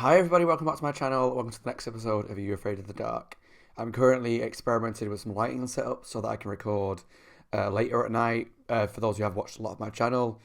Hi everybody, welcome back to my channel. Welcome to the next episode of Are You Afraid of the Dark? I'm currently experimenting with some lighting setup so that I can record later at night. For those who have watched a lot of my channel,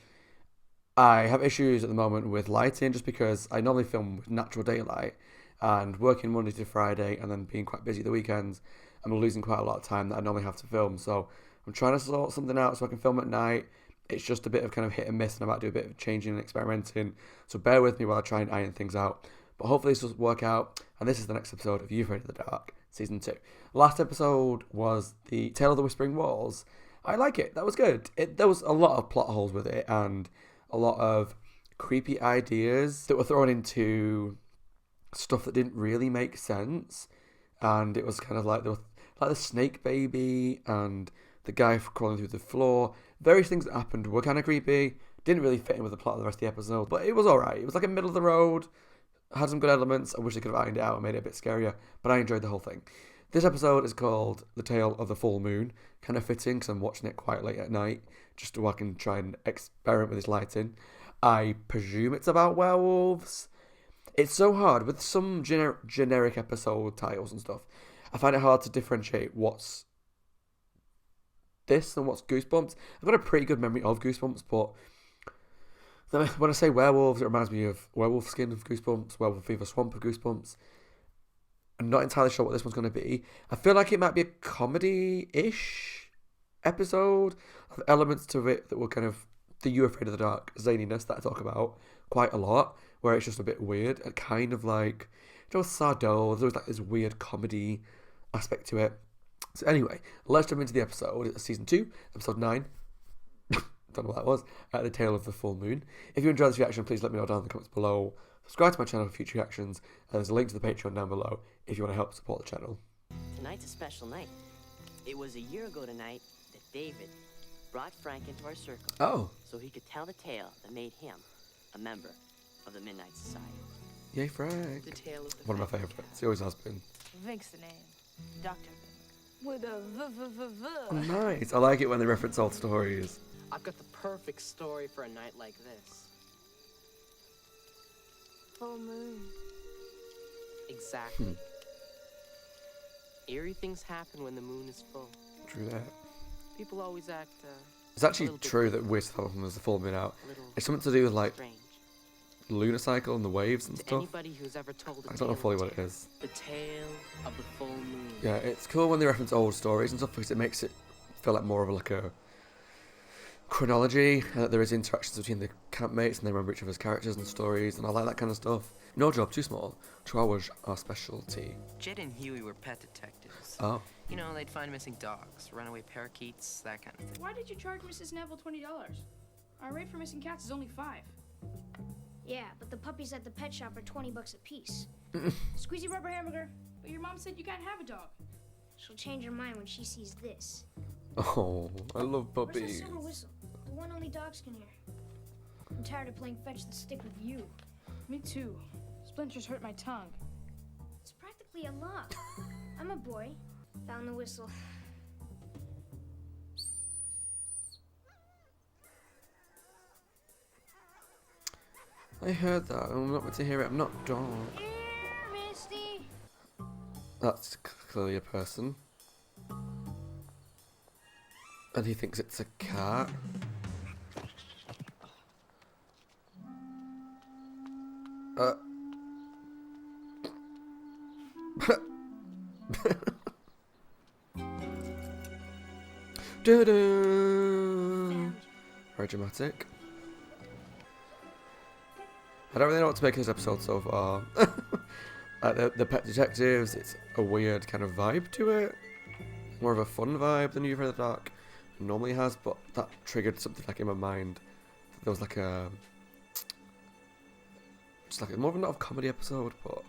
I have issues at the moment with lighting just because I normally film with natural daylight, and working Monday to Friday and then being quite busy the weekends, I'm losing quite a lot of time that I normally have to film. So I'm trying to sort something out so I can film at night. It's just a bit of kind of hit and miss, and I might do a bit of changing and experimenting. So bear with me while I try and iron things out. But hopefully this will work out. And this is the next episode of You Afraid of the Dark, Season 2. Last episode was the Tale of the Whispering Walls. I like it. That was good. There was a lot of plot holes with it and a lot of creepy ideas that were thrown into stuff that didn't really make sense. And it was kind of like like the snake baby and the guy crawling through the floor. Various things that happened were kind of creepy. Didn't really fit in with the plot of the rest of the episode, but it was alright. It was like a middle of the road. Had some good elements. I wish they could have ironed it out and made it a bit scarier, but I enjoyed the whole thing. This episode is called The Tale of the Full Moon. Kind of fitting because I'm watching it quite late at night, just so I can try and experiment with this lighting. I presume it's about werewolves. It's so hard with some generic episode titles and stuff. I find it hard to differentiate what's this and what's Goosebumps. I've got a pretty good memory of Goosebumps, but when I say werewolves, it reminds me of Werewolf Skin of Goosebumps, Werewolf Fever Swamp of Goosebumps. I'm not entirely sure what this one's going to be. I feel like it might be a comedy-ish episode of elements to it that were kind of the You Afraid of the Dark zaniness that I talk about quite a lot, where it's just a bit weird and kind of like, Sardo, there's always like this weird comedy aspect to it. So anyway, let's jump into the episode. It's Season 2, Episode 9. Don't know what that was. The Tale of the Full Moon. If you enjoyed this reaction, please let me know down in the comments below. Subscribe to my channel for future reactions. And there's a link to the Patreon down below if you want to help support the channel. Tonight's a special night. It was a year ago tonight that David brought Frank into our circle. Oh. So he could tell the tale that made him a member of the Midnight Society. Yay, Frank. The tale of the One of my favourites. He always has been. Vink's the name. Dr. Vink. With a v-v-v-v. Oh, nice. I like it when they reference old stories. I've got the perfect story for a night like this. Full moon. Exactly. Eerie things happen when the moon is full. True that. People always act, It's actually a little bit true that we're supposed to the full moon out. a little It's something to do with like strange. lunar cycle and the waves and To stuff. anybody who's ever told a I don't tale know of fully what it terror, is. The tale of the full moon. Yeah, it's cool when they reference old stories and stuff because it makes it feel like more of like a chronology, and that there is interactions between the campmates and they remember each other's characters and stories, and I like that kind of stuff. No job too small. Chihuahuas are specialty. Jed and Huey were pet detectives. Oh. You know, they'd find missing dogs, runaway parakeets, that kind of thing. Why did you charge Mrs. Neville $20? Our rate for missing cats is only $5. Yeah, but the puppies at the pet shop are $20 a piece. Squeezy rubber hamburger. But your mom said you can't have a dog. She'll change her mind when she sees this. Oh, I love Where's that puppies. silver whistle? The one only dogs can hear. I'm tired of playing fetch the stick with you. Me too. Splinters hurt my tongue. It's practically a lock. I'm a boy. Found the whistle. I heard that. I'm not meant to hear it. I'm not dog. Here, Misty. That's clearly a person. And he thinks it's a cat. Doo-doo. Very dramatic. I don't really know what to make of this episode so far. The pet detectives, it's a weird kind of vibe to it. More of a fun vibe than You've Heard of the Dark normally has, but that triggered something like in my mind. There was like a... Just like more of a not a comedy episode, but...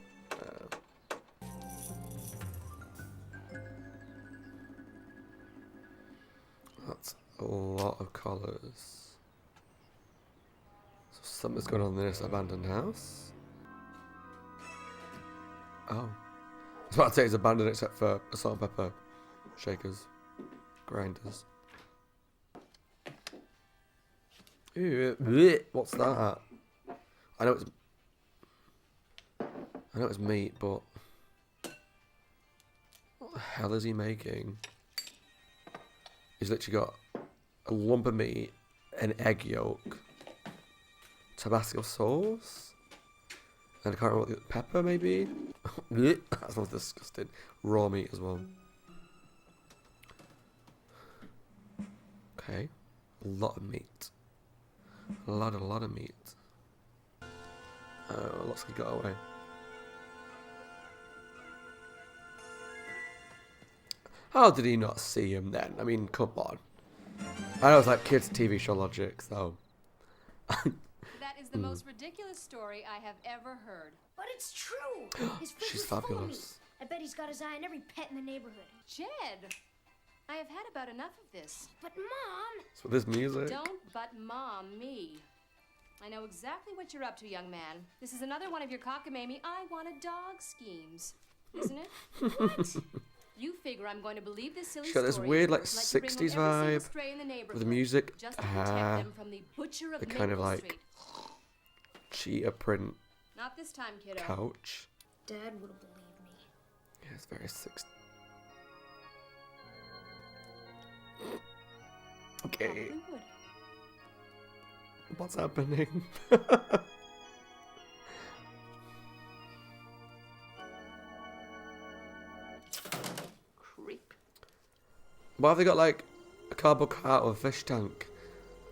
that's a lot of colours. So something's going on in this abandoned house. Oh. I was about to say it's abandoned except for a salt and pepper shakers, grinders. Ew, bleh, what's that? I know it's... I know it's meat, but what the hell is he making? He's literally got a lump of meat, an egg yolk, Tabasco sauce, and I can't remember what the pepper maybe. That sounds disgusting. Raw meat as well. Okay, a lot of meat. A lot of meat. Oh, looks like he got away. How did he not see him then? I mean, come on. I know it's like kids' TV show logic, so. That is the most ridiculous story I have ever heard. But it's true. His fridge She's was full of meat. fabulous. I bet he's got his eye on every pet in the neighborhood. Jed, I have had about enough of this. But Mom, So this music. Don't but mom me. I know exactly what you're up to, young man. This is another one of your cockamamie I want a dog schemes, isn't it? What? You figure I'm going to believe this silly She's got this story weird, like, of yours, let you bring 60s home every single vibe stray in the neighborhood with the music. just to protect them from the butcher of The kind of Maple like Street. cheetah print Not this time, kiddo. couch. Dad would have believed me. Yeah, it's very 60s. Okay, Probably would. what's happening? Creep. Why have they got like a cardboard cutout of a fish tank?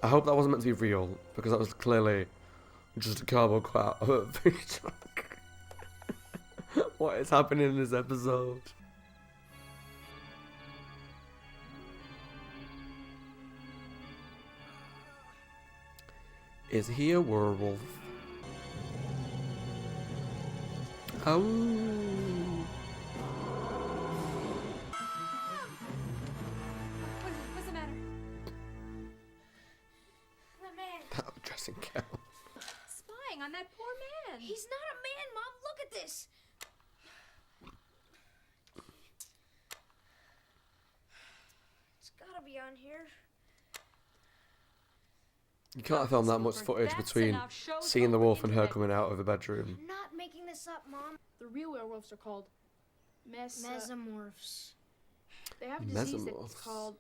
I hope that wasn't meant to be real, because that was clearly just a cardboard cutout of a fish tank. What is happening in this episode? Is he a werewolf? Oh. What's the matter? The man. That dressing gown. Spying on that poor man. He's not a man, Mom. Look at this. It's gotta be on here. You can't film that much footage That's between enough. Show's seeing the over. wolf and her Internet. coming out of the bedroom. I'm not making this up, Mom. The real werewolves are called Mesomorphs. They have a disease Mesomorphs. that's called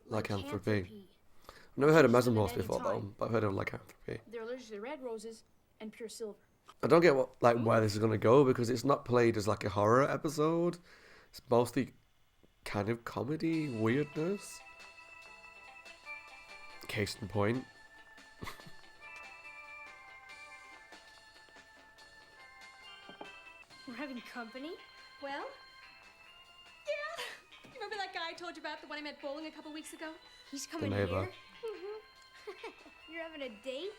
Lycanthropy. I've never heard of Use them mesomorphs at any before though, time. but I've heard of lycanthropy. They're allergic to red roses and pure silver. I don't get what where this is gonna go, because it's not played as like a horror episode. It's mostly kind of comedy weirdness. Case in point. We're having company. Well, yeah. You remember that guy I told you about, the one I met bowling a couple weeks ago? He's coming neighbor. here. You're having a date?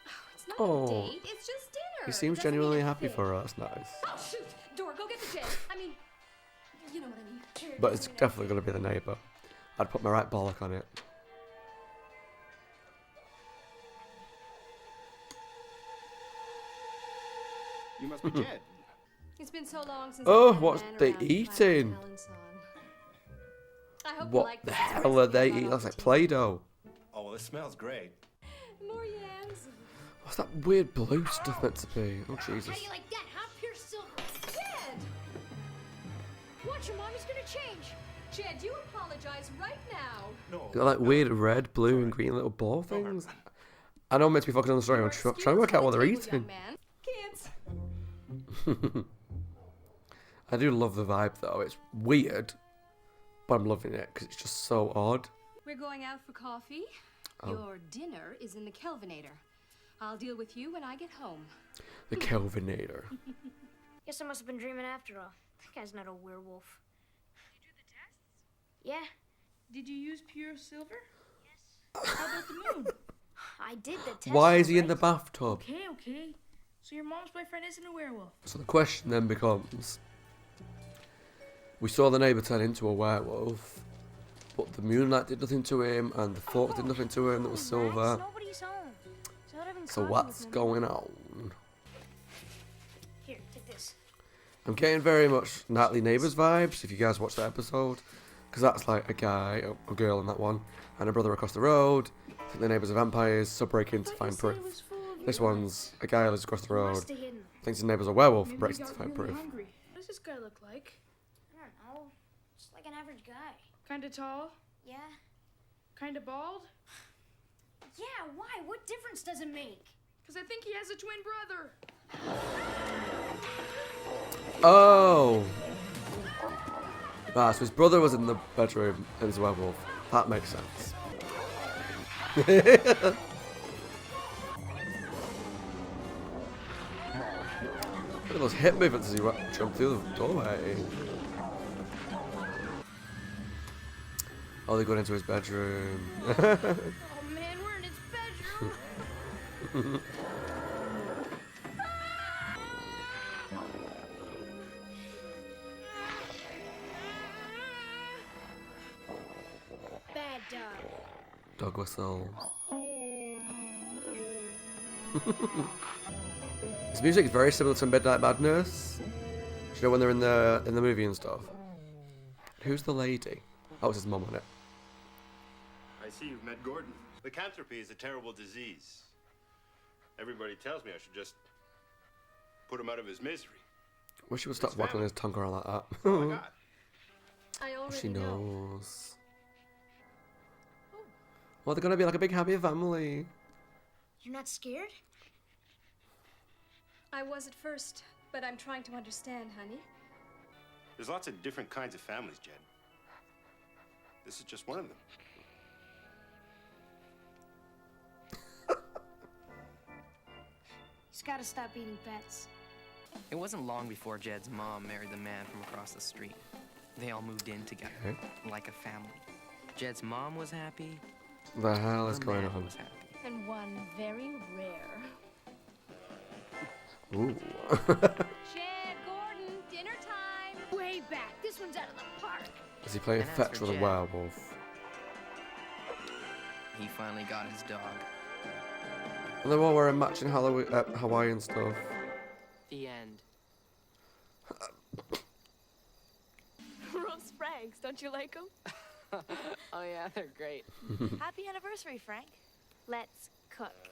Oh, it's not Oh. a date. It's just dinner. He seems Doesn't mean genuinely a happy thing. for her. That's nice. Oh shoot! Door, go get the jet. I mean, you know what I mean. But it's definitely gonna be the neighbour. I'd put my right bollock on it. You must be Jed. It's been so long since. Oh, I've had a what's man they around to climb eating? balance on. I hope you What like the this. hell are they eating? That's like Play-Doh. Oh, well, it smells great. More yams. What's that weird blue stuff meant to be? Oh Jesus. How do you like that, huh? Pure silver. Jed! Watch your Mommy's gonna change. Jed, you apologize right now. No. They're like weird red, blue, and green little ball things. I know I'm meant to be focusing on the story. I'm trying to work out what they're eating. Kids. I do love the vibe though. It's weird, but I'm loving it because it's just so odd. We're going out for coffee. Oh. Your dinner is in the Kelvinator. I'll deal with you when I get home. The Kelvinator. Guess I must have been dreaming after all. That guy's not a werewolf. You do the tests? Yeah, Did you use pure silver? Yes. How about the moon? I did the test. Why is he in the alright. bathtub? Okay. So your mom's boyfriend isn't a werewolf. So the question then becomes: we saw the neighbour turn into a werewolf, but the moonlight did nothing to him, and the fork did nothing to him that was silver. Nobody's home. So I'd have been So calling what's with him. going on? Here, take this. I'm getting very much Nightly Neighbours vibes, if you guys watch that episode. Because that's like a guy, a girl in that one, and a brother across the road. I think the neighbours are vampires, so break in to find proof. This one's a guy who lives across the road, Must have hidden. Thinks his neighbour's a werewolf. Maybe Breaks he to got fight really proof. hungry. What does this guy look like? I don't know. Just like an average guy. Kinda tall? Yeah? Kinda bald? Yeah, why? What difference does it make? Because I think he has a twin brother. Oh! Ah, so his brother was in the bedroom and he's a werewolf. That makes sense. Look at those hip movements as he jumped through the doorway. Oh, they're going into his bedroom. Oh man, we're in his bedroom. Bad dog. Dog whistle. His music is very similar to Midnight Madness. Do you know when they're in the movie and stuff? Who's the lady? Oh, it's his mum on it. I see you've met Gordon. Lycanthropy is a terrible disease. Everybody tells me I should just put him out of his misery. Wish he would stop waggling his tongue around like that. Oh my God. I already She know. knows. Well, they're gonna be like a big happy family. You're not scared? I was at first, but I'm trying to understand, honey. There's lots of different kinds of families, Jed. This is just one of them. He's gotta stop eating pets. It wasn't long before Jed's mom married the man from across the street. They all moved in together, like a family. Jed's mom was happy. The hell is the going man on? was happy. And one very rare. Ooh. Jed, Gordon, dinner time. Way back. This one's out of the park. Is he playing And as fetch for with a Jed- werewolf? He finally got his dog. And they're all wearing matching Hawaiian stuff. The end. Roast Franks, don't you like them? Oh yeah, they're great. Happy anniversary, Frank. Let's cook.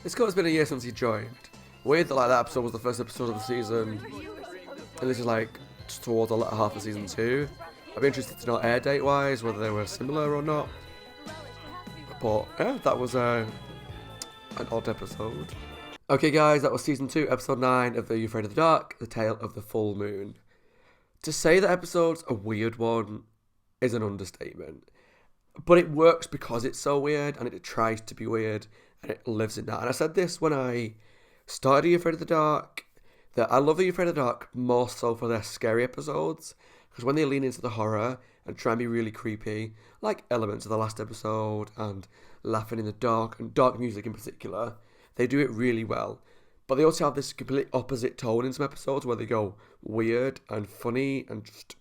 It's got, it's been a year since he joined. Weird that like that episode was the first episode of the season, and this is like just towards the latter half of season 2. I'd be interested to know air date wise whether they were similar or not. But yeah, that was an odd episode. Okay guys, that was season 2, episode 9 of the Are You Afraid of the Dark? The Tale of the Full Moon. To say that episode's a weird one is an understatement. But it works because it's so weird, and it tries to be weird, and it lives in that. And I said this when I started Are You Afraid of the Dark, that I love Are You Afraid of the Dark more so for their scary episodes, because when they lean into the horror and try and be really creepy, like elements of the last episode, and Laughing in the Dark, and dark music in particular, they do it really well. But they also have this complete opposite tone in some episodes where they go weird and funny and just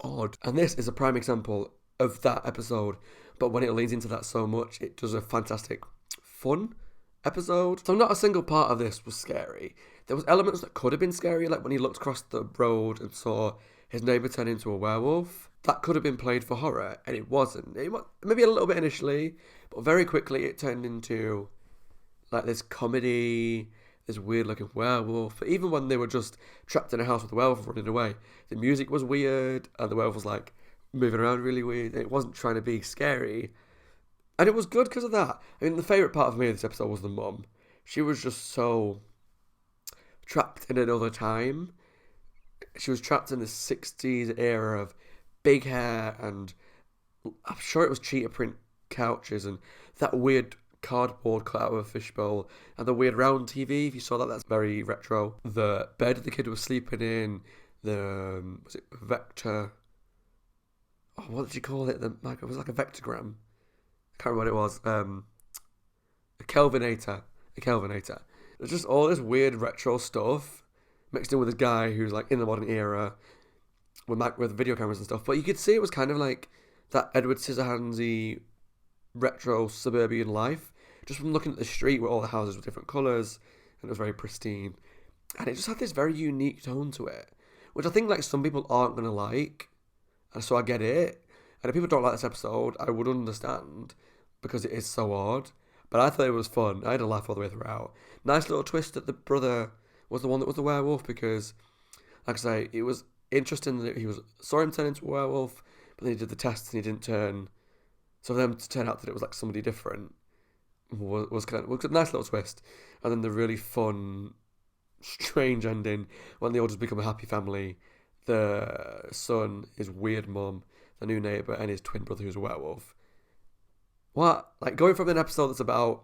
odd. And this is a prime example of that episode, but when it leans into that so much, it does a fantastic fun episode. So not a single part of this was scary. There was elements that could have been scary, like when he looked across the road and saw his neighbour turn into a werewolf. That could have been played for horror, and it wasn't. It was maybe a little bit initially, but very quickly it turned into like this comedy, this weird looking werewolf. But even when they were just trapped in a house with a werewolf running away, the music was weird, and the werewolf was like moving around really weird. It wasn't trying to be scary, and it was good because of that. I mean, the favourite part of me of this episode was the mum. She was just so trapped in another time. She was trapped in the 60s era of big hair, and I'm sure it was cheetah print couches, and that weird cardboard cut out of a fishbowl, and the weird round TV. If you saw that, that's very retro. The bed the kid was sleeping in, the was it vector? Oh, what did you call it? It was like a vectogram. I can't remember what it was. A Kelvinator. There's just all this weird retro stuff mixed in with this guy who's like in the modern era with video cameras and stuff. But you could see it was kind of like that Edward Scissorhandsy retro suburban life, just from looking at the street where all the houses were different colours and it was very pristine, and it just had this very unique tone to it, which I think like some people aren't going to like, and so I get it. And if people don't like this episode, I would understand, because it is so odd. But I thought it was fun. I had a laugh all the way throughout. Nice little twist that the brother was the one that was the werewolf, because, like I say, it was interesting that saw him turn into a werewolf, but then he did the tests and he didn't turn. So for them to turn out that it was like somebody different was a nice little twist. And then the really fun, strange ending when they all just become a happy family. The son, his weird mum, the new neighbour, and his twin brother who's a werewolf. What? Like, going from an episode that's about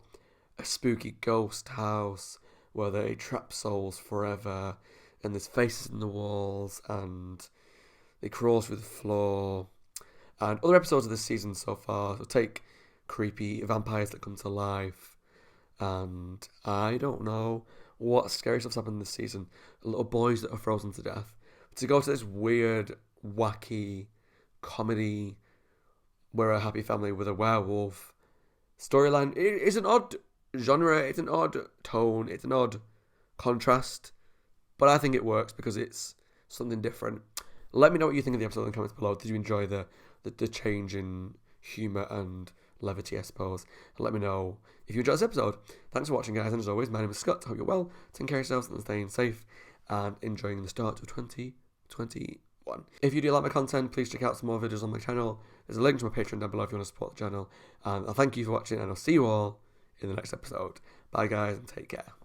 a spooky ghost house where they trap souls forever, and there's faces in the walls, and they crawl through the floor, and other episodes of this season so far, so take creepy vampires that come to life, and I don't know what scary stuff's happened this season. Little boys that are frozen to death. To go to this weird, wacky comedy, we're a happy family with a werewolf storyline. It's an odd genre, it's an odd tone, it's an odd contrast, but I think it works because it's something different. Let me know what you think of the episode in the comments below. Did you enjoy the change in humour and levity, I suppose? And let me know if you enjoyed this episode. Thanks for watching, guys, and as always, my name is Scott. I hope you're well, taking care of yourselves and staying safe, and enjoying the start of 2021. If you do like my content, please check out some more videos on my channel. There's a link to my Patreon down below if you want to support the channel. And I'll thank you for watching, and I'll see you all in the next episode. Bye, guys, and take care.